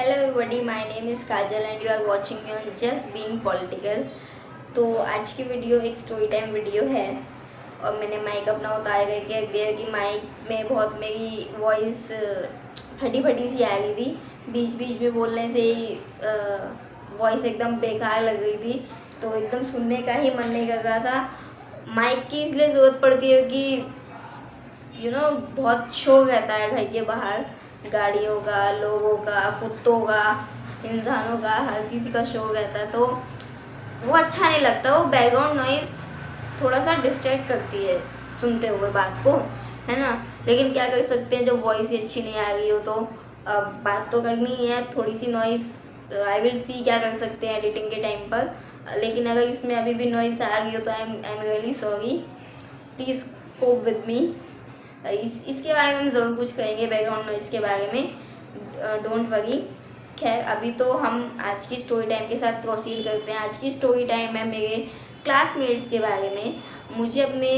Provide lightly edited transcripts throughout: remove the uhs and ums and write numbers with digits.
Hello everybody, my name is Kajal and you are watching me on just being political. तो आज की video एक story time video है और मैंने माइक अपना उतार करके रख दिया कि माइक में बहुत मेरी वॉइस फटी फटी सी आ रही थी। बीच बीच में बोलने से ही वॉइस एकदम बेकार लग रही थी, तो एकदम सुनने का ही मन नहीं कर रहा था। माइक की इसलिए ज़रूरत पड़ती है कि बहुत शोर रहता है घर के बाहर, गाड़ियों का, लोगों का, कुत्तों का, इंसानों का, हर किसी का शोर रहता है, तो वो अच्छा नहीं लगता। वो बैकग्राउंड नॉइज़ थोड़ा सा डिस्ट्रैक्ट करती है सुनते हुए बात को, है ना। लेकिन क्या कर सकते हैं, जब वॉइस ही अच्छी नहीं आ रही हो तो अब बात तो करनी ही है। थोड़ी सी नॉइज़ आई विल सी क्या कर सकते हैं एडिटिंग के टाइम पर। लेकिन अगर इसमें अभी भी नॉइज़ आ गई हो तो I am really sorry, please cope with me. इसके बारे में हम ज़रूर कुछ कहेंगे, बैकग्राउंड नॉइज़ के बारे में, डोंट वरी। खैर, अभी तो हम आज की स्टोरी टाइम के साथ प्रोसीड करते हैं। आज की स्टोरी टाइम है मेरे क्लासमेट्स के बारे में। मुझे अपने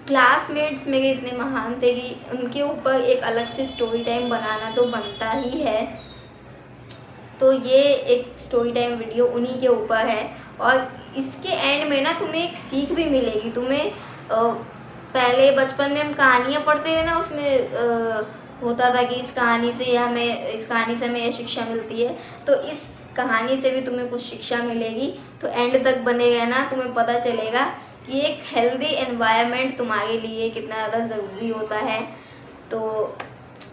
क्लासमेट्स मेरे इतने महान थे कि उनके ऊपर एक अलग से स्टोरी टाइम बनाना तो बनता ही है। तो ये एक स्टोरी टाइम वीडियो उन्हीं के ऊपर है और इसके एंड में ना तुम्हें एक सीख भी मिलेगी। तुम्हें पहले बचपन में हम कहानियाँ पढ़ते थे ना, उसमें होता था कि इस कहानी से हमें यह शिक्षा मिलती है, तो इस कहानी से भी तुम्हें कुछ शिक्षा मिलेगी। तो एंड तक बने रहना, तुम्हें पता चलेगा कि एक हेल्दी एनवायरनमेंट तुम्हारे लिए कितना ज़्यादा ज़रूरी होता है। तो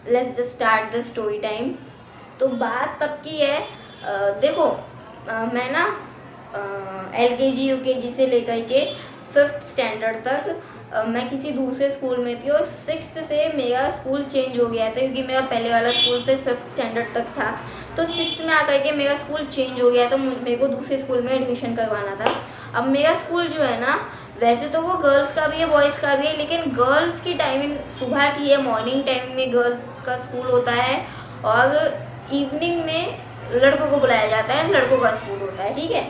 let's just start the story time. तो बात तब की है, देखो, मैं ना LKG UKG से लेकर के 5th स्टैंडर्ड तक मैं किसी दूसरे स्कूल में थी और 6th से मेरा स्कूल चेंज हो गया था, क्योंकि मेरा पहले वाला स्कूल से 5th स्टैंडर्ड तक था। तो 6th में आकर के मेरा स्कूल चेंज हो गया, तो मेरे को दूसरे स्कूल में एडमिशन करवाना था। अब मेरा स्कूल जो है ना, वैसे तो वो गर्ल्स का भी है, बॉयज़ का भी है, लेकिन गर्ल्स की टाइमिंग सुबह की है। मॉर्निंग टाइम में गर्ल्स का स्कूल होता है और इवनिंग में लड़कों को बुलाया जाता है, लड़कों का स्कूल होता है, ठीक है।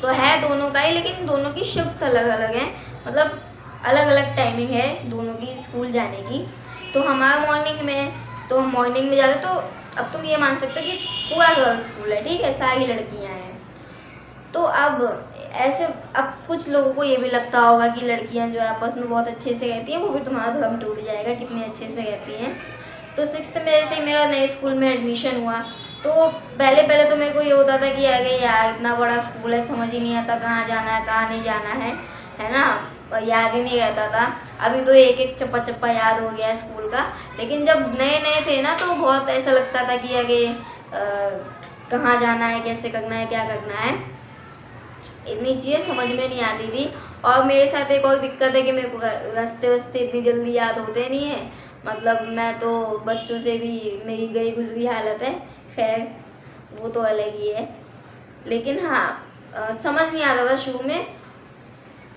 तो है दोनों का ही, लेकिन दोनों की शिफ्ट्स अलग अलग हैं, मतलब अलग अलग टाइमिंग है दोनों की स्कूल जाने की। तो हमारा मॉर्निंग में, तो हम मॉर्निंग में जाते, तो अब तुम ये मान सकते हो कि पूरा गर्ल्स स्कूल है, ठीक है, सारी लड़कियां हैं। तो अब ऐसे, अब कुछ लोगों को ये भी लगता होगा कि लड़कियां जो है आपस में बहुत अच्छे से रहती हैं, वो भी तुम्हारा भ्रम टूट जाएगा कितने अच्छे से रहती हैं। तो 6th में जैसे ही मेरा नए स्कूल में एडमिशन हुआ, तो पहले तो मेरे को ये होता था कि अरे यार, इतना बड़ा स्कूल है, समझ ही नहीं आता कहाँ जाना है कहाँ नहीं जाना है ना, याद ही नहीं रहता था। अभी तो एक एक चप्पा चप्पा याद हो गया है स्कूल का, लेकिन जब नए नए थे ना तो बहुत ऐसा लगता था कि अरे कहाँ जाना है, कैसे करना है, क्या करना है, इतनी चीज़ें समझ में नहीं आती थी। और मेरे साथ एक और दिक्कत है कि मेरे को रास्ते वास्ते इतनी जल्दी याद होते नहीं है, मतलब मैं तो बच्चों से भी मेरी गई गुजरी हालत है। खैर, वो तो अलग ही है, लेकिन हाँ, समझ नहीं आता था शुरू में।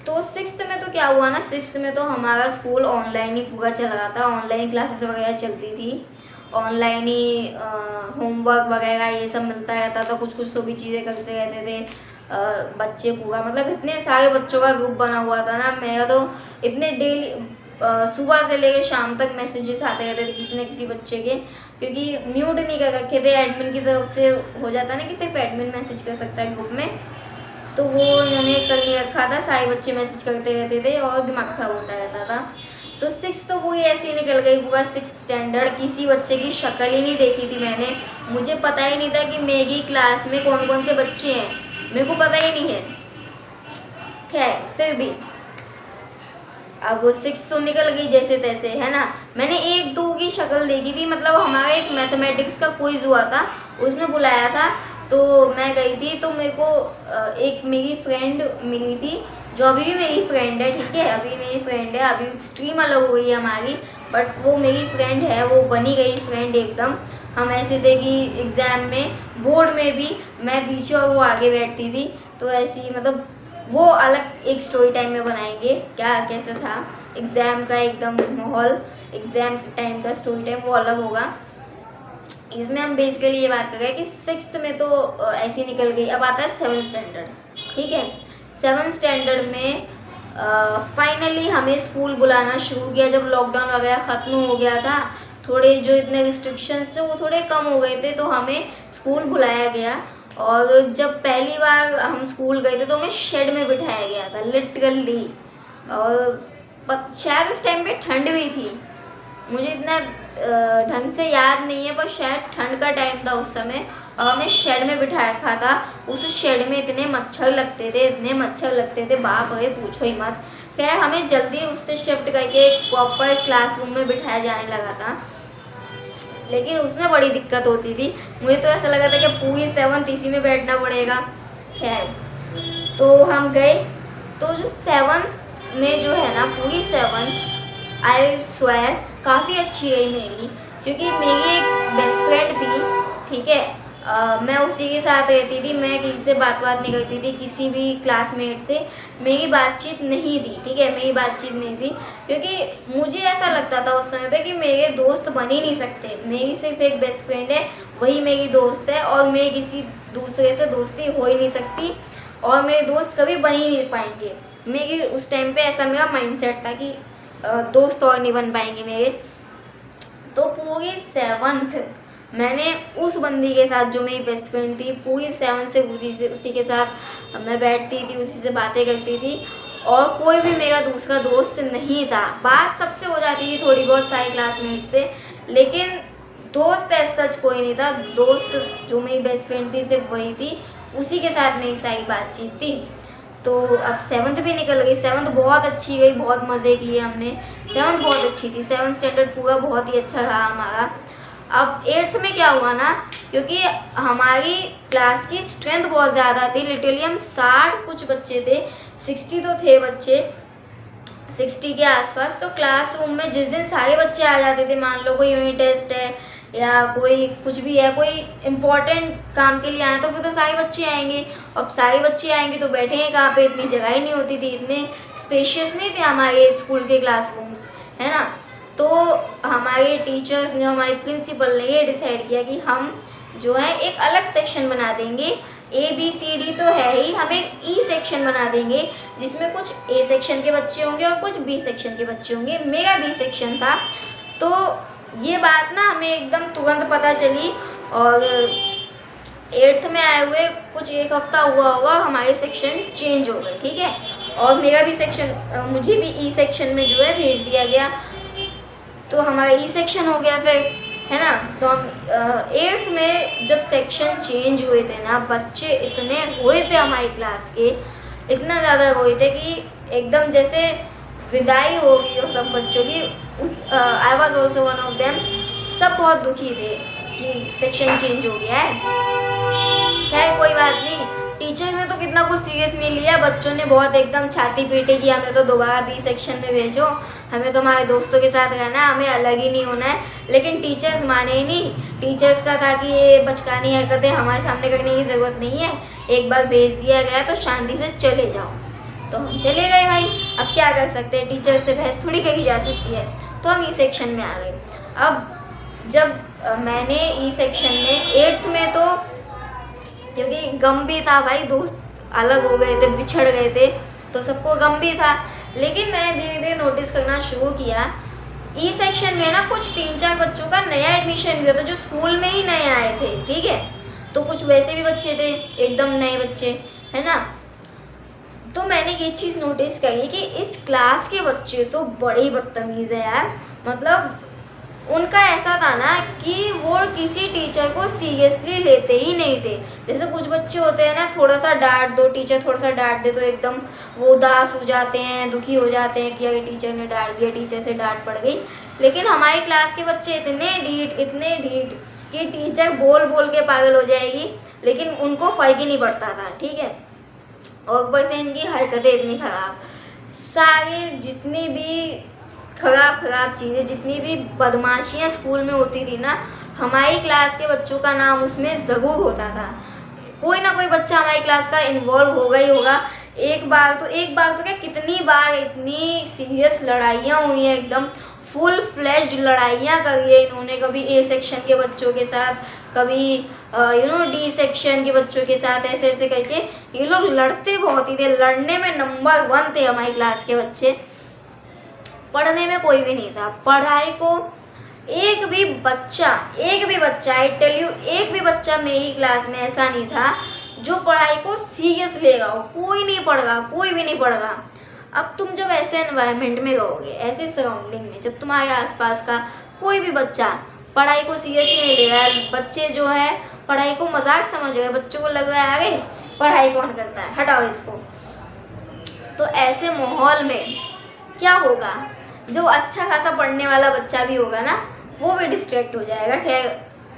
तो 6th में तो क्या हुआ ना, 6th में तो हमारा स्कूल ऑनलाइन ही पूरा चल रहा था, ऑनलाइन क्लासेस वगैरह चलती थी, ऑनलाइन ही होमवर्क वगैरह ये सब मिलता रहता था, कुछ कुछ तो भी चीज़ें करते रहते थे बच्चे पूरा, मतलब इतने सारे बच्चों का ग्रुप बना हुआ था ना। मेरा तो इतने डेली सुबह से लेकर शाम तक मैसेजेस आते रहते थे किसी न किसी बच्चे के, क्योंकि म्यूट नहीं कर रखे थे एडमिन की तरफ से। हो जाता ना कि सिर्फ एडमिन मैसेज कर सकता है ग्रुप में, तो वो इन्होंने कर नहीं रखा था, सारे बच्चे मैसेज करते रहते थे और दिमाग खराब होता रहता था। तो 6th तो पूरी ऐसी निकल गई, पूरा 6th स्टैंडर्ड किसी बच्चे की शक्ल ही नहीं देखी थी मैंने। मुझे पता ही नहीं था कि मेरी क्लास में कौन कौन से बच्चे हैं, मेरे को पता ही नहीं है। खैर, फिर भी अब वो 6th तो निकल गई जैसे तैसे, है ना। मैंने 1-2 की शक्ल देखी थी, मतलब हमारा एक मैथमेटिक्स का क्विज हुआ था, उसमें बुलाया था, तो मैं गई थी। तो मेरे को एक मेरी फ्रेंड मिली थी, जो अभी भी मेरी फ्रेंड है, ठीक है, अभी मेरी फ्रेंड है। अभी स्ट्रीम अलग हो गई है हमारी, बट वो मेरी फ्रेंड है, वो बनी गई फ्रेंड एकदम। हम ऐसे थे कि एग्ज़ाम में, बोर्ड में भी मैं पीछे और वो आगे बैठती थी। तो ऐसी, मतलब वो अलग एक स्टोरी टाइम में बनाएंगे क्या कैसे था एग्ज़ाम का एकदम माहौल, एग्ज़ाम के टाइम का स्टोरी टाइम वो अलग होगा। इसमें हम बेसिकली ये बात कर रहे हैं कि 6th में तो ऐसी निकल गई। अब आता है 7th स्टैंडर्ड, ठीक है। 7th स्टैंडर्ड में फाइनली हमें स्कूल बुलाना शुरू किया जब लॉकडाउन वगैरह ख़त्म हो गया था। थोड़े जो इतने रिस्ट्रिक्शंस थे वो थोड़े कम हो गए थे, तो हमें स्कूल बुलाया गया। और जब पहली बार हम स्कूल गए थे तो हमें शेड में बिठाया गया था लिटरली। और शायद उस टाइम पे ठंड भी थी, मुझे इतना ढंग से याद नहीं है, पर शायद ठंड का टाइम था उस समय। और हमें शेड में बिठा रखा था। उस शेड में इतने मच्छर लगते थे, इतने मच्छर लगते थे, बाप रे पूछो ही मत। खैर हमें जल्दी उससे शिफ्ट करके एक प्रॉपर क्लासरूम में बिठाया जाने लगा था, लेकिन उसमें बड़ी दिक्कत होती थी। मुझे तो ऐसा लगा था कि पूरी 7th इसी में बैठना पड़ेगा। खैर तो हम गए, तो जो 7th में जो है ना, पूरी 7th आई स्वेयर काफ़ी अच्छी गई मेरी, क्योंकि मेरी एक बेस्ट फ्रेंड थी, ठीक है। मैं उसी के साथ रहती थी, मैं किसी से बात नहीं करती थी, किसी भी क्लासमेट से मेरी बातचीत नहीं थी, ठीक है, मेरी बातचीत नहीं थी, क्योंकि मुझे ऐसा लगता था उस समय पे कि मेरे दोस्त बन ही नहीं सकते। मेरी सिर्फ एक बेस्ट फ्रेंड है, वही मेरी दोस्त है, और मेरी किसी दूसरे से दोस्ती हो ही नहीं सकती, और मेरे दोस्त कभी बन ही नहीं पाएंगे। मेरी उस टाइम पे ऐसा मेरा माइंडसेट था कि दोस्त और नहीं बन पाएंगे मेरे। तो पूरी 7th मैंने उस बंदी के साथ, जो मेरी बेस्ट फ्रेंड थी, पूरी 7th से उसी के साथ मैं बैठती थी, उसी से बातें करती थी, और कोई भी मेरा दूसरा दोस्त नहीं था। बात सबसे हो जाती थी थोड़ी बहुत सारे क्लासमेट से, लेकिन दोस्त ऐसा सच कोई नहीं था। दोस्त जो मेरी बेस्ट फ्रेंड थी सिर्फ वही थी, उसी के साथ मेरी सारी बातचीत थी। तो अब 7th भी निकल गई। 7th बहुत अच्छी गई, बहुत मज़े किए हमने। 7th बहुत अच्छी थी, 7th स्टैंडर्ड पूरा बहुत ही अच्छा रहा हमारा। अब 8th में क्या हुआ ना, क्योंकि हमारी क्लास की स्ट्रेंथ बहुत ज़्यादा थी, लिटरली हम 60 कुछ बच्चे थे, 60 तो थे बच्चे, 60 के आसपास। तो क्लासरूम में जिस दिन सारे बच्चे आ जाते थे, मान लो कोई यूनिट टेस्ट है या कोई कुछ भी है, कोई इम्पोर्टेंट काम के लिए आए, तो फिर तो सारे बच्चे आएंगे। अब सारे बच्चे आएंगे तो बैठेंगे कहाँ पे, इतनी जगह ही नहीं होती थी, इतने स्पेशियस नहीं थे हमारे स्कूल के क्लासरूम्स, है ना। तो हमारे टीचर्स ने, हमारी प्रिंसिपल ने ये डिसाइड किया कि हम जो है एक अलग सेक्शन बना देंगे। ABCD तो है ही, हम एक E सेक्शन बना देंगे, जिसमें कुछ A सेक्शन के बच्चे होंगे और कुछ B सेक्शन के बच्चे होंगे। मेरा B सेक्शन था। तो ये बात ना हमें एकदम तुरंत पता चली, और 8th में आए हुए कुछ एक हफ्ता हुआ होगा, हमारे सेक्शन चेंज हो गए, ठीक है। और मेरा भी सेक्शन, मुझे भी E सेक्शन में जो है भेज दिया गया, तो हमारा E सेक्शन हो गया फिर, है ना। तो हम 8th में जब सेक्शन चेंज हुए थे ना, बच्चे इतने हुए थे हमारी क्लास के, इतना ज़्यादा हुए थे कि एकदम जैसे विदाई हो गई हो सब बच्चों की। I was also one of them. सब बहुत दुखी थे कि सेक्शन चेंज हो गया है। खैर कोई बात नहीं, टीचर ने तो कितना कुछ सीरियस नहीं लिया, बच्चों ने बहुत एकदम छाती पीटी कि हमें तो दोबारा B सेक्शन में भेजो, हमें तो हमारे दोस्तों के साथ रहना है, हमें अलग ही नहीं होना है। लेकिन टीचर्स माने ही नहीं। टीचर्स का था कि ये बचकानी हरकतें हमारे सामने करने की ज़रूरत नहीं है, एक बार भेज दिया गया तो शांति से चले जाओ। तो हम चले गए भाई, अब क्या कर सकते हैं, टीचर से बहस थोड़ी करी जा सकती है। तो हम E सेक्शन में आ गए। अब जब मैंने E सेक्शन में 8th में, तो क्योंकि गम भी था भाई, दोस्त अलग हो गए थे, बिछड़ गए थे, तो सबको गम भी था। लेकिन मैंने धीरे धीरे नोटिस करना शुरू किया, E सेक्शन में ना कुछ 3-4 बच्चों का नया एडमिशन भी होता, जो स्कूल में ही नए आए थे, ठीक है। तो कुछ वैसे भी बच्चे थे एकदम नए बच्चे, है ना। तो मैंने ये चीज़ नोटिस करी कि इस क्लास के बच्चे तो बड़े ही बदतमीज़ है यार। मतलब उनका ऐसा था ना कि वो किसी टीचर को सीरियसली लेते ही नहीं थे। जैसे कुछ बच्चे होते हैं ना, थोड़ा सा डांट दो, टीचर थोड़ा सा डांट दे तो एकदम वो उदास हो जाते हैं, दुखी हो जाते हैं कि अरे टीचर ने डांट दिया, टीचर से डांट पड़ गई। लेकिन हमारी क्लास के बच्चे इतने ढीठ कि टीचर बोल बोल के पागल हो जाएगी, लेकिन उनको फ़र्क ही नहीं पड़ता था, ठीक है। और ऊपर से इनकी हरकतें इतनी ख़राब, सारी जितनी भी ख़राब चीज़ें, जितनी भी बदमाशियाँ स्कूल में होती थी ना, हमारी क्लास के बच्चों का नाम उसमें ज़रूर होता था। कोई ना कोई बच्चा हमारी क्लास का इन्वॉल्व होगा ही होगा। एक बार तो क्या, कितनी बार इतनी सीरियस लड़ाइयाँ हुई हैं, एकदम फुल फ्लेज्ड लड़ाइयाँ करी है इन्होंने। कभी A सेक्शन के बच्चों के साथ, कभी D सेक्शन के बच्चों के साथ, ऐसे ऐसे करके ये लोग लड़ते बहुत ही थे। लड़ने में नंबर 1 थे हमारी क्लास के बच्चे। पढ़ने में कोई भी नहीं था। पढ़ाई को एक भी बच्चा आई टेल यू, एक भी बच्चा मेरी क्लास में ऐसा नहीं था जो पढ़ाई को सीरियस लेगा। कोई नहीं पढ़ रहा, कोई भी नहीं पढ़ रहा। अब तुम जब ऐसे एनवायरनमेंट में रहोगे, ऐसे सराउंडिंग में, जब तुम्हारे आसपास का कोई भी बच्चा पढ़ाई को सीरियस ही नहीं ले रहा है, बच्चे जो है पढ़ाई को मजाक समझ रहे हैं, बच्चों को लग रहा है अरे पढ़ाई कौन करता है, हटाओ इसको, तो ऐसे माहौल में क्या होगा, जो अच्छा खासा पढ़ने वाला बच्चा भी होगा ना, वो भी डिस्ट्रैक्ट हो जाएगा। खैर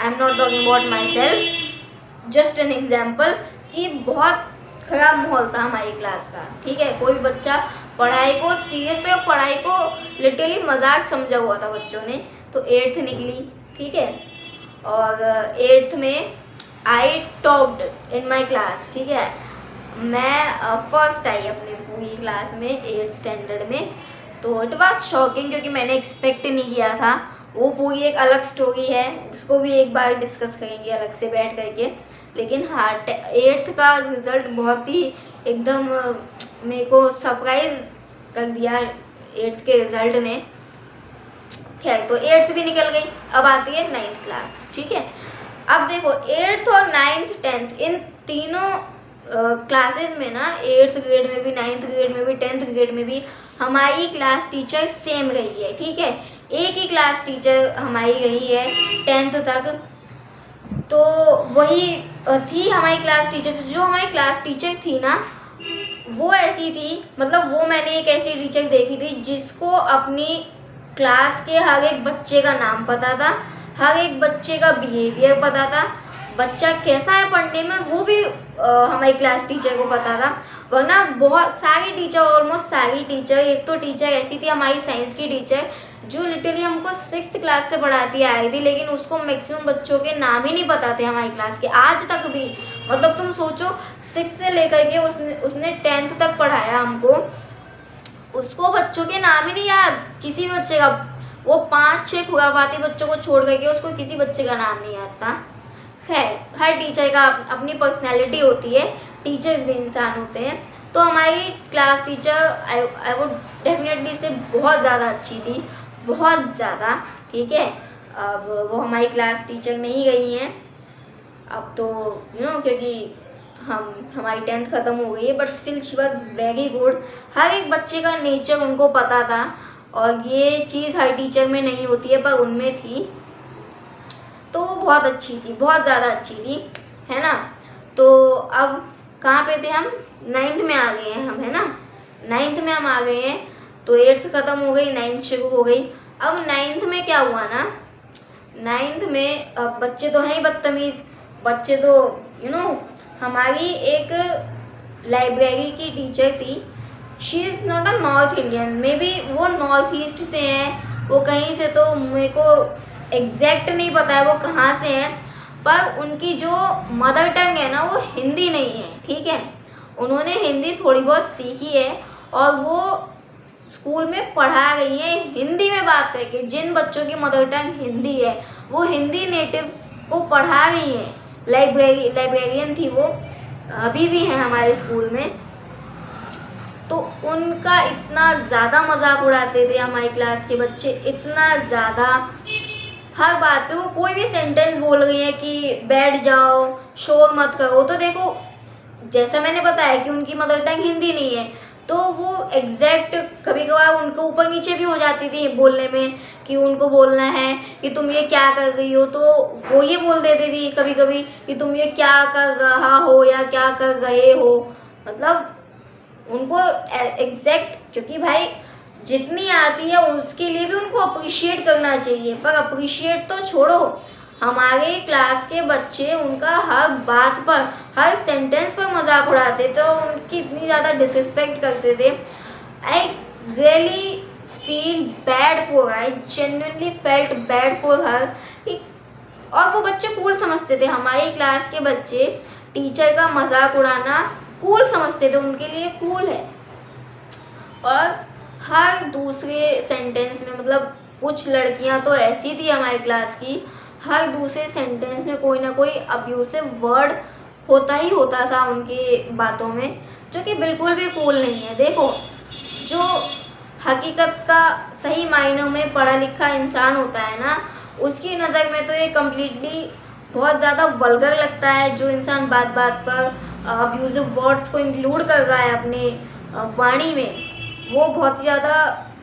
I am not talking about my self, just an example कि बहुत खराब माहौल था हमारी क्लास का। ठीक है, कोई भी बच्चा पढ़ाई को सीरियस, तो पढ़ाई को लिटरली मजाक समझा हुआ था बच्चों ने। तो 8th निकली, ठीक है, और 8th में आई टॉप्ड इन माई क्लास। ठीक है, मैं फर्स्ट आई अपनी पूरी क्लास में 8th स्टैंडर्ड में। तो इट वॉज शॉकिंग, क्योंकि मैंने एक्सपेक्ट नहीं किया था। वो पूरी एक अलग स्टोरी है, उसको भी एक बार डिस्कस करेंगे अलग से बैठ करके। लेकिन हाँ, 8th का रिज़ल्ट बहुत ही एकदम मेरे को सरप्राइज कर दिया 8th के रिज़ल्ट ने। खैर, तो 8th भी निकल गई, अब आती है 9th क्लास। ठीक है, अब देखो 8th और 9th 10th इन तीनों क्लासेस में ना, 8th ग्रेड में भी, 9th ग्रेड में भी, 10th ग्रेड में भी हमारी क्लास टीचर सेम रही है। ठीक है, एक ही क्लास टीचर हमारी रही है 10th तक, तो वही थी हमारी क्लास टीचर। तो जो हमारी क्लास टीचर थी ना, वो ऐसी थी, मतलब वो मैंने एक ऐसी टीचर देखी थी जिसको अपनी क्लास के हर एक बच्चे का नाम पता था, हर एक बच्चे का बिहेवियर पता था, बच्चा कैसा है पढ़ने में वो भी हमारी क्लास टीचर को पता था। वरना बहुत सारी टीचर, ऑलमोस्ट सारी टीचर, एक तो टीचर ऐसी थी हमारी साइंस की टीचर जो लिटरली हमको 6th क्लास से पढ़ाती आई थी, लेकिन उसको मैक्सिमम बच्चों के नाम ही नहीं पता थे हमारी क्लास के, आज तक भी। मतलब तुम सोचो 6th से लेकर के उसने 10th तक पढ़ाया हमको, उसको बच्चों के नाम ही नहीं याद किसी भी बच्चे का। वो 5-6 खुराफाती बच्चों को छोड़ करके उसको किसी बच्चे का नाम नहीं याद था। खैर, हर टीचर का अपनी पर्सनैलिटी होती है, टीचर्स भी इंसान होते हैं। तो हमारी class teacher I would definitely से बहुत ज़्यादा अच्छी थी, बहुत ज़्यादा। ठीक है, अब वो हमारी क्लास टीचर नहीं रही हैं अब तो, क्योंकि हमारी 10th ख़त्म हो गई है, but still she was very good. हर एक बच्चे का नेचर उनको पता था, और ये चीज़ हर टीचर में नहीं होती है पर उनमें थी। तो वो बहुत अच्छी थी, बहुत ज़्यादा अच्छी थी, है ना। तो अब कहाँ पे थे हम, 9th में आ गए हैं हम, है ना। 9th में हम आ गए हैं, तो 8th ख़त्म हो गई, 9th शुरू हो गई। अब 9th में क्या हुआ ना, 9th में अब बच्चे तो हैं ही बदतमीज़ बच्चे, तो हमारी एक लाइब्रेरी की टीचर थी, she is not a north Indian, may be वो नॉर्थ ईस्ट से हैं, वो कहीं से, तो मेरे को एग्जैक्ट नहीं पता है वो कहाँ से हैं, पर उनकी जो मदर टंग है ना वो हिंदी नहीं है। ठीक है, उन्होंने हिंदी थोड़ी बहुत सीखी है और वो स्कूल में पढ़ा रही है हिंदी में बात करके। जिन बच्चों की मदर टंग हिंदी है वो हिंदी नेटिव्स को पढ़ा रही हैं। लाइब्रेरियन थी वो, अभी भी हैं हमारे स्कूल में। तो उनका इतना ज़्यादा मजाक उड़ाते थे हमारी क्लास के बच्चे, इतना ज़्यादा, हर बात पे वो कोई भी सेंटेंस बोल रही है कि बैठ जाओ, शोर मत करो। तो देखो, जैसा मैंने बताया कि उनकी मदर टंग हिंदी नहीं है, तो वो एग्जैक्ट कभी कभार उनको ऊपर नीचे भी हो जाती थी बोलने में, कि उनको बोलना है कि तुम ये क्या कर रही हो, तो वो ये बोल देती थी कभी कभी कि तुम ये क्या कर रहा हो या क्या कर रहे हो। मतलब उनको एग्जैक्ट, क्योंकि भाई जितनी आती है उसके लिए भी उनको अप्रिशिएट करना चाहिए, पर अप्रिशिएट तो छोड़ो, हमारे क्लास के बच्चे उनका हर बात पर, हर सेंटेंस पर मजाक उड़ाते थे, तो उनकी इतनी ज़्यादा डिसरिस्पेक्ट करते थे। I really feel bad for, I genuinely felt bad for her. और वो बच्चे कूल समझते थे, हमारी क्लास के बच्चे टीचर का मजाक उड़ाना कूल समझते थे, उनके लिए कूल है। और हर दूसरे सेंटेंस में, मतलब कुछ लड़कियां तो ऐसी थी हमारी क्लास की, हर दूसरे सेंटेंस में कोई ना कोई अब्यूसिव वर्ड होता ही होता था उनकी बातों में, जो कि बिल्कुल भी कूल नहीं है। देखो, जो हकीकत का सही मायनों में पढ़ा लिखा इंसान होता है ना, उसकी नज़र में तो ये कम्प्लीटली बहुत ज़्यादा वल्गर लगता है। जो इंसान बात बात पर अब्यूजिव वर्ड्स को इंक्लूड कर रहा है अपने वाणी में, वो बहुत ज़्यादा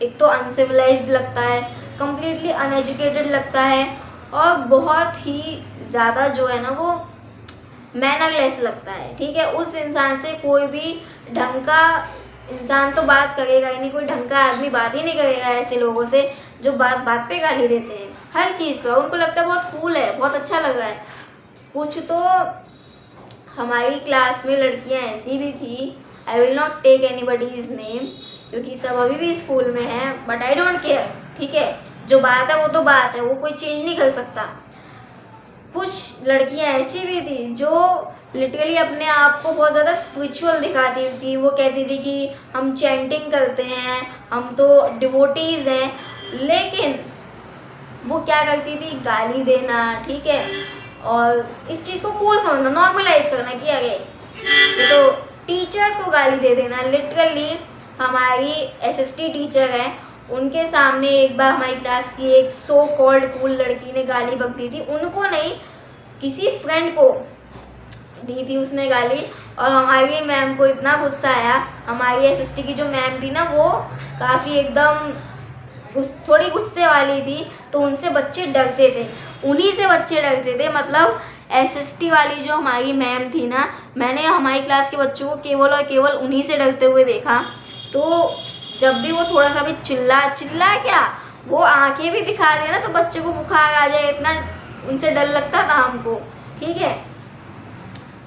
एक तो अनसिविलाइज्ड लगता है, कम्प्लीटली अनएजुकेटेड लगता है, और बहुत ही ज़्यादा जो है ना वो मैनरलेस लगता है। ठीक है, उस इंसान से कोई भी ढंग का इंसान तो बात करेगा ही नहीं, कोई ढंग का आदमी बात ही नहीं करेगा ऐसे लोगों से जो बात बात पे गाली देते हैं हर चीज़ पर। उनको लगता है बहुत कूल है, बहुत अच्छा लग रहा है। कुछ तो हमारी क्लास में लड़कियां ऐसी भी थी, I will not take anybody's name क्योंकि सब अभी भी स्कूल में हैं, बट आई डोंट केयर। ठीक है, जो बात है वो तो बात है, वो कोई चेंज नहीं कर सकता। कुछ लड़कियां ऐसी भी थी जो लिटरली अपने आप को बहुत ज़्यादा स्पिरिचुअल दिखाती थी। वो कहती थी कि हम चैंटिंग करते हैं, हम तो डिवोटीज हैं, लेकिन वो क्या करती थी, गाली देना। ठीक है, और इस चीज़ को कूल समझना, नॉर्मलाइज करना कि अरे ये तो टीचर्स को गाली दे देना। लिटरली हमारी एसएसटी टीचर है, उनके सामने एक बार हमारी क्लास की एक सो कॉल्ड कूल लड़की ने गाली बक दी थी। उनको नहीं, किसी फ्रेंड को दी थी उसने गाली, और हमारी मैम को इतना गुस्सा आया। हमारी एसएसटी की जो मैम थी ना, वो काफ़ी एकदम थोड़ी गुस्से वाली थी, तो उनसे बच्चे डरते थे, उन्हीं से बच्चे डरते थे। मतलब एसएसटी वाली जो हमारी मैम थी ना, मैंने हमारी क्लास के बच्चों को केवल और केवल उन्हीं से डरते हुए देखा। तो जब भी वो थोड़ा सा भी चिल्ला क्या, वो आंखें भी दिखा दे ना तो बच्चे को बुखार आ जाए, इतना उनसे डर लगता था हमको। ठीक है,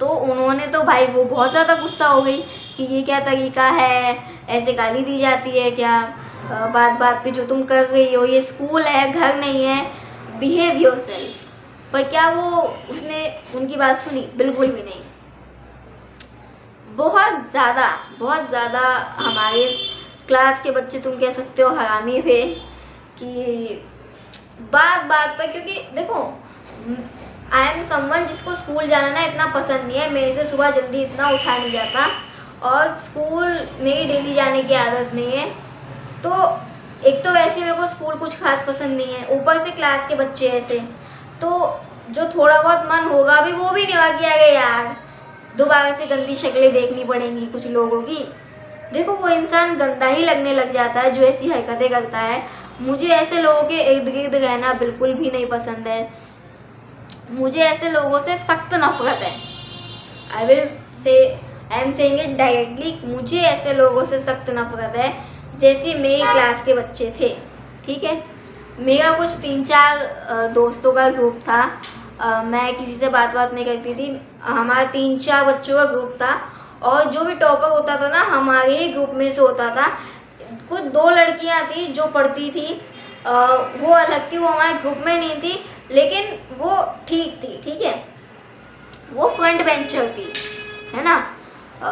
तो उन्होंने तो भाई वो बहुत ज़्यादा गुस्सा हो गई कि ये क्या तरीका है, ऐसे गाली दी जाती है क्या, बात बात पे जो तुम कर रही हो, ये स्कूल है घर नहीं है, बिहेव योरसेल्फ। पर क्या वो उसने उनकी बात सुनी? बिल्कुल भी नहीं। बहुत ज़्यादा हमारे क्लास के बच्चे तुम कह सकते हो हरामी थे कि बात बात पर, क्योंकि देखो आई एम समवन जिसको स्कूल जाना ना इतना पसंद नहीं है। मेरे से सुबह जल्दी इतना उठा नहीं जाता, और स्कूल मेरी डेली जाने की आदत नहीं है। तो एक तो वैसे मेरे को स्कूल कुछ खास पसंद नहीं है, ऊपर से क्लास के बच्चे ऐसे, तो जो थोड़ा बहुत मन होगा भी वो भी नहीं हुआ कि अरे यार दोबारा से गंदी शक्लें देखनी पड़ेंगी कुछ लोगों की। देखो वो इंसान गंदा ही लगने लग जाता है जो ऐसी हरकतें करता है। मुझे ऐसे लोगों के इर्द गिर्द रहना बिल्कुल भी नहीं पसंद है। मुझे ऐसे लोगों से सख्त नफरत है। I am saying it directly, मुझे ऐसे लोगों से सख्त नफरत है जैसे मेरी क्लास के बच्चे थे। ठीक है, मेरा कुछ 3-4 दोस्तों का ग्रुप था। मैं किसी से बात नहीं करती थी। हमारा 3-4 बच्चों का ग्रुप था, और जो भी टॉपर होता था ना हमारे ही ग्रुप में से होता था। कुछ 2 लड़कियां थी जो पढ़ती थी, वो अलग थी, वो हमारे ग्रुप में नहीं थी, लेकिन वो ठीक थी। ठीक है, वो फ्रंट बेंचर थी, है ना।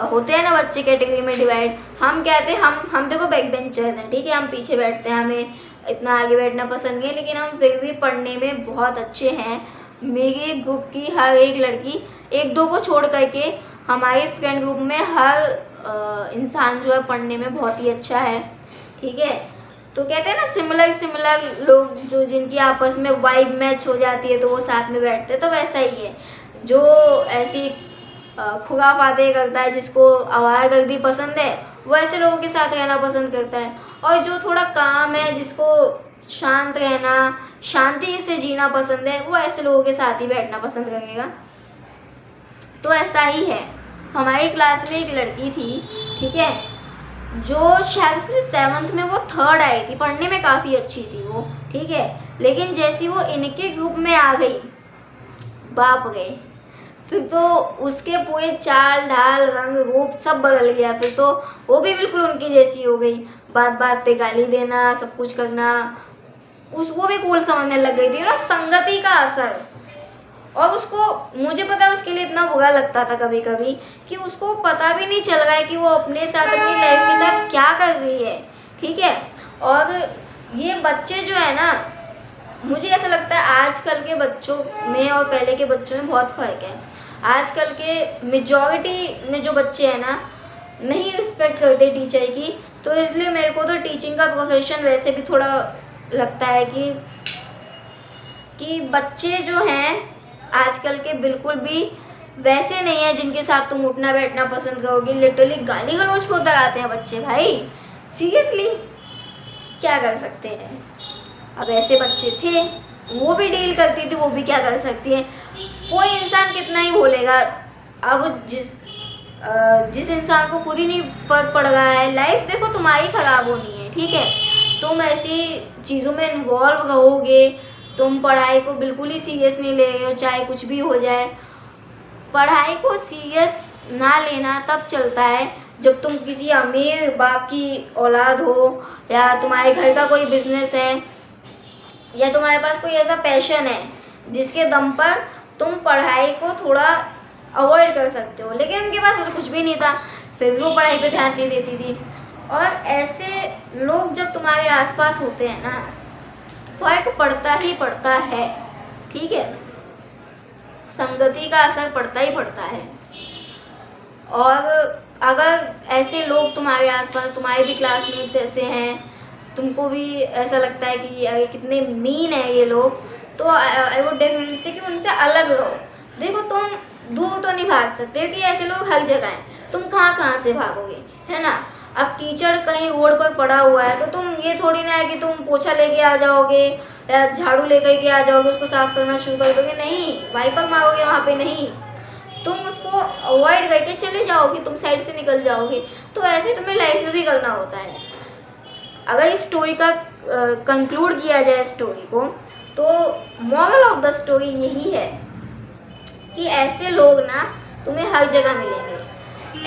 होते हैं ना बच्चे कैटेगरी में डिवाइड। हम क्या थे, हम देखो बैक बेंचर्स हैं। ठीक है, हम पीछे बैठते हैं, हमें इतना आगे बैठना पसंद नहीं है, लेकिन हम फिर भी पढ़ने में बहुत अच्छे हैं। मेरे ग्रुप की हर एक लड़की, 1-2 को छोड़ करके हमारे फ्रेंड ग्रुप में हर इंसान जो है पढ़ने में बहुत ही अच्छा है। ठीक है, तो कहते हैं ना सिमिलर लोग जो जिनकी आपस में वाइब मैच हो जाती है तो वो साथ में बैठते हैं। तो वैसा ही है, जो ऐसी खुराफाते करता है, जिसको आवारागर्दी पसंद है, वो ऐसे लोगों के साथ रहना पसंद करता है। और जो थोड़ा काम है, जिसको शांत रहना, शांति से जीना पसंद है, वो ऐसे लोगों के साथ ही बैठना पसंद करेगा। तो ऐसा ही है। हमारी क्लास में एक लड़की थी, ठीक है, जो शायद उसने 7th में वो 3rd आई थी, पढ़ने में काफ़ी अच्छी थी वो। ठीक है, लेकिन जैसी वो इनके ग्रुप में आ गई, बाप गए, फिर तो उसके पूरे चाल ढाल रंग रूप सब बदल गया। फिर तो वो भी बिल्कुल उनकी जैसी हो गई, बात बात पे गाली देना, सब कुछ करना, वो भी कूल समझने लग गई थी ना, संगति का असर। और उसको, मुझे पता है उसके लिए इतना बुरा लगता था कभी कभी कि उसको पता भी नहीं चल रहा है कि वो अपने साथ, अपनी लाइफ के साथ क्या कर रही है। ठीक है, और ये बच्चे जो है ना, मुझे ऐसा लगता है आजकल के बच्चों में और पहले के बच्चों में बहुत फ़र्क है। आजकल के मेजॉरिटी में जो बच्चे हैं ना, नहीं रिस्पेक्ट करते टीचर की। तो इसलिए मेरे को तो टीचिंग का प्रोफेशन वैसे भी थोड़ा लगता है कि कि बच्चे जो हैं आजकल के बिल्कुल भी वैसे नहीं है जिनके साथ तुम उठना बैठना पसंद करोगे। लिटरली गाली गलौज को आते हैं बच्चे भाई, सीरियसली क्या कर सकते हैं। अब ऐसे बच्चे थे, वो भी डील करती थी, वो भी क्या कर सकती है। कोई इंसान कितना ही बोलेगा। अब जिस इंसान को खुद ही नहीं फर्क पड़ रहा है, लाइफ देखो तुम्हारी ख़राब होनी है, ठीक है। तुम ऐसी चीज़ों में इन्वॉल्व रहोगे, तुम पढ़ाई को बिल्कुल ही सीरियस नहीं ले रहे हो, चाहे कुछ भी हो जाए। पढ़ाई को सीरियस ना लेना तब चलता है जब तुम किसी अमीर बाप की औलाद हो, या तुम्हारे घर का कोई बिजनेस है, या तुम्हारे पास कोई ऐसा पैशन है जिसके दम पर तुम पढ़ाई को थोड़ा अवॉइड कर सकते हो। लेकिन उनके पास ऐसा कुछ भी नहीं था, फिर भी वो पढ़ाई पे ध्यान नहीं देती थी। और ऐसे लोग जब तुम्हारे आसपास होते हैं ना, फर्क पड़ता ही पड़ता है, ठीक है। संगति का असर पड़ता ही पड़ता है। और अगर ऐसे लोग तुम्हारे आसपास, तुम्हारे भी क्लासमेट्स ऐसे हैं, तुमको भी ऐसा लगता है कि अरे कितने मीन है ये लोग, तो आई वुड डेफिनेटली से कि उनसे अलग रहो। देखो तुम दूर तो नहीं भाग सकते क्योंकि ऐसे लोग हर जगह हैं, तुम कहाँ कहाँ से भागोगे, है ना। अब कीचड़ कहीं रोड पर पड़ा हुआ है तो तुम ये थोड़ी ना है कि तुम पोछा लेके आ जाओगे या झाड़ू लेकर के आ जाओगे, उसको साफ करना शुरू कर दोगे, नहीं। वाइपर मारोगे वहाँ पे, नहीं। तुम उसको अवॉइड करके चले जाओगे, तुम साइड से निकल जाओगे। तो ऐसे तुम्हें लाइफ में भी करना होता है। अगर इस स्टोरी का कंक्लूड किया जाए स्टोरी को, तो मॉरल ऑफ द स्टोरी यही है कि ऐसे लोग ना तुम्हें हर जगह मिलेंगे।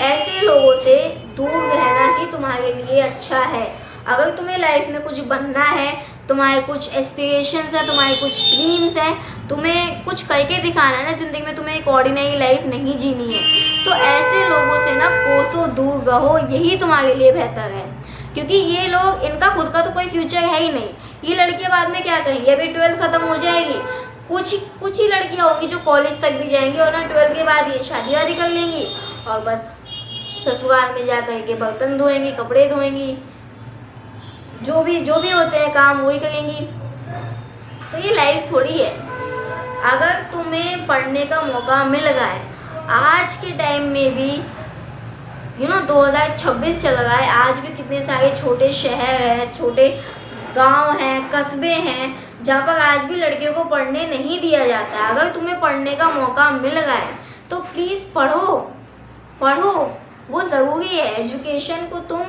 ऐसे लोगों से दूर रहना ही तुम्हारे लिए अच्छा है। अगर तुम्हें लाइफ में कुछ बनना है, तुम्हारे कुछ एस्पिरेशंस हैं, तुम्हारे कुछ ड्रीम्स हैं, तुम्हें कुछ करके दिखाना है ना ज़िंदगी में, तुम्हें एक ऑर्डिनरी लाइफ नहीं जीनी है, तो ऐसे लोगों से ना कोसों दूर रहो, यही तुम्हारे लिए बेहतर है। क्योंकि ये लोग, इनका खुद का तो कोई फ्यूचर है ही नहीं। ये लड़कियां बाद में क्या करेंगी, अभी 12th ख़त्म हो जाएगी, कुछ ही लड़कियां होंगी जो कॉलेज तक भी जाएंगी, और ना 12th के बाद ये शादी वादी कर लेंगी और बस ससुराल में जा कर के बर्तन धोएंगी, कपड़े धोएंगी, जो भी होते हैं काम वही करेंगी। तो ये लाइफ थोड़ी है। अगर तुम्हें पढ़ने का मौका मिल रहा है आज के टाइम में भी, 2026 चल रहा है, आज भी कितने सारे छोटे शहर हैं, छोटे गांव हैं, कस्बे हैं जहाँ पर आज भी लड़कियों को पढ़ने नहीं दिया जाता है। अगर तुम्हें पढ़ने का मौका मिल रहा है तो प्लीज़ पढ़ो, वो ज़रूरी है। एजुकेशन को तुम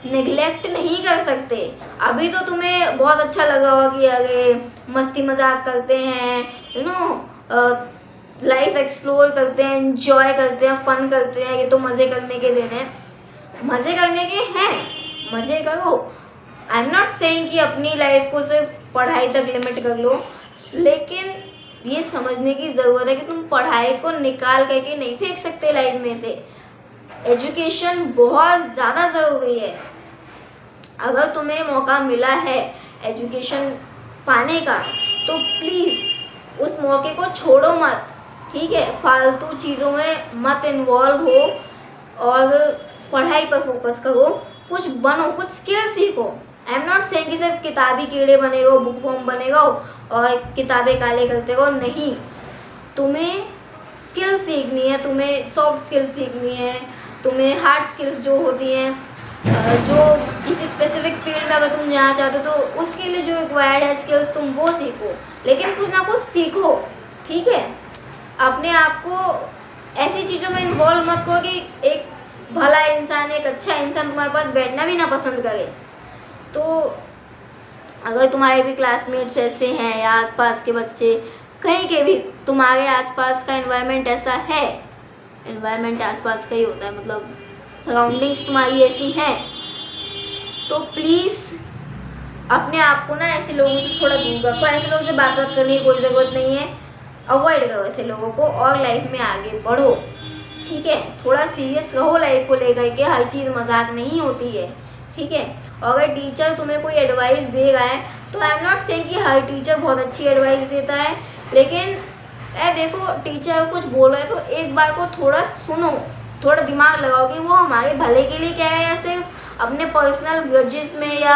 निगलेक्ट नहीं कर सकते। अभी तो तुम्हें बहुत अच्छा लगा होगा कि अरे मस्ती मजाक करते हैं, लाइफ एक्सप्लोर करते हैं, एंजॉय करते हैं, फन करते हैं, ये तो मज़े करने के दिन हैं, मज़े करने के हैं, मज़े करो। आई एम नॉट सेइंग कि अपनी लाइफ को सिर्फ पढ़ाई तक लिमिट कर लो, लेकिन ये समझने की ज़रूरत है कि तुम पढ़ाई को निकाल करके नहीं फेंक सकते लाइफ में से। एजुकेशन बहुत ज़्यादा ज़रूरी है। अगर तुम्हें मौका मिला है एजुकेशन पाने का तो प्लीज़ उस मौके को छोड़ो मत, ठीक है। फालतू चीज़ों में मत इन्वॉल्व हो और पढ़ाई पर फोकस करो, कुछ बनो, कुछ स्किल सीखो। आई एम नॉट सेइंग कि सिर्फ किताबी कीड़े बने हो, बुक फॉर्म बने हो और किताबें काले करते हो, नहीं। तुम्हें स्किल सीखनी है, तुम्हें सॉफ्ट स्किल सीखनी है, तुम्हें हार्ड स्किल्स जो होती हैं, जो किसी स्पेसिफिक फील्ड में अगर तुम जाना चाहते हो तो उसके लिए जो रिक्वायर्ड है स्किल्स, तुम वो सीखो, लेकिन कुछ ना कुछ सीखो, ठीक है। अपने आप को ऐसी चीज़ों में इन्वॉल्व मत करो कि एक भला इंसान, एक अच्छा इंसान तुम्हारे पास बैठना भी ना पसंद करे। तो अगर तुम्हारे भी क्लासमेट्स ऐसे हैं या आसपास के बच्चे, कहीं के भी तुम्हारे आसपास का एनवायरनमेंट ऐसा है, एनवायरनमेंट आसपास का ही होता है, मतलब सराउंडिंग्स तुम्हारी ऐसी हैं, तो प्लीज़ अपने आप को ना ऐसे लोगों से थोड़ा दूर रखो। ऐसे लोगों से बात करने की कोई ज़रूरत नहीं है, अवॉइड करो ऐसे लोगों को और लाइफ में आगे बढ़ो, ठीक है। थोड़ा सीरियस रहो लाइफ को लेकर के, हर चीज़ मजाक नहीं होती है, ठीक है। और अगर टीचर तुम्हें कोई एडवाइस दे रहा है तो आई एम नॉट सेइंग कि हर टीचर बहुत अच्छी एडवाइस देता है, लेकिन देखो टीचर कुछ बोल रहा है तो एक बार को थोड़ा सुनो, थोड़ा दिमाग लगाओ कि वो हमारे भले के लिए कह रहा है या सिर्फ अपने पर्सनल ग्रजेस में या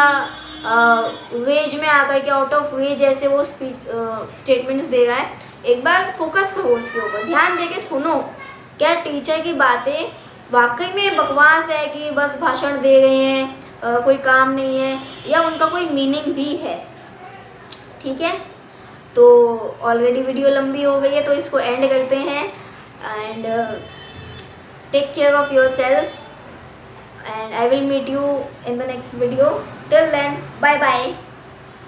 रेज में आकर के, आउट ऑफ रेज ऐसे वो स्टेटमेंट्स दे रहा है। एक बार फोकस करो उसके ऊपर, ध्यान दे के सुनो, क्या टीचर की बातें वाकई में बकवास है कि बस भाषण दे रहे हैं, कोई काम नहीं है, या उनका कोई मीनिंग भी है। ठीक है, तो ऑलरेडी वीडियो लंबी हो गई है तो इसको एंड करते हैं। And take care of yourself, and I will meet you in the next video. Till then, bye bye.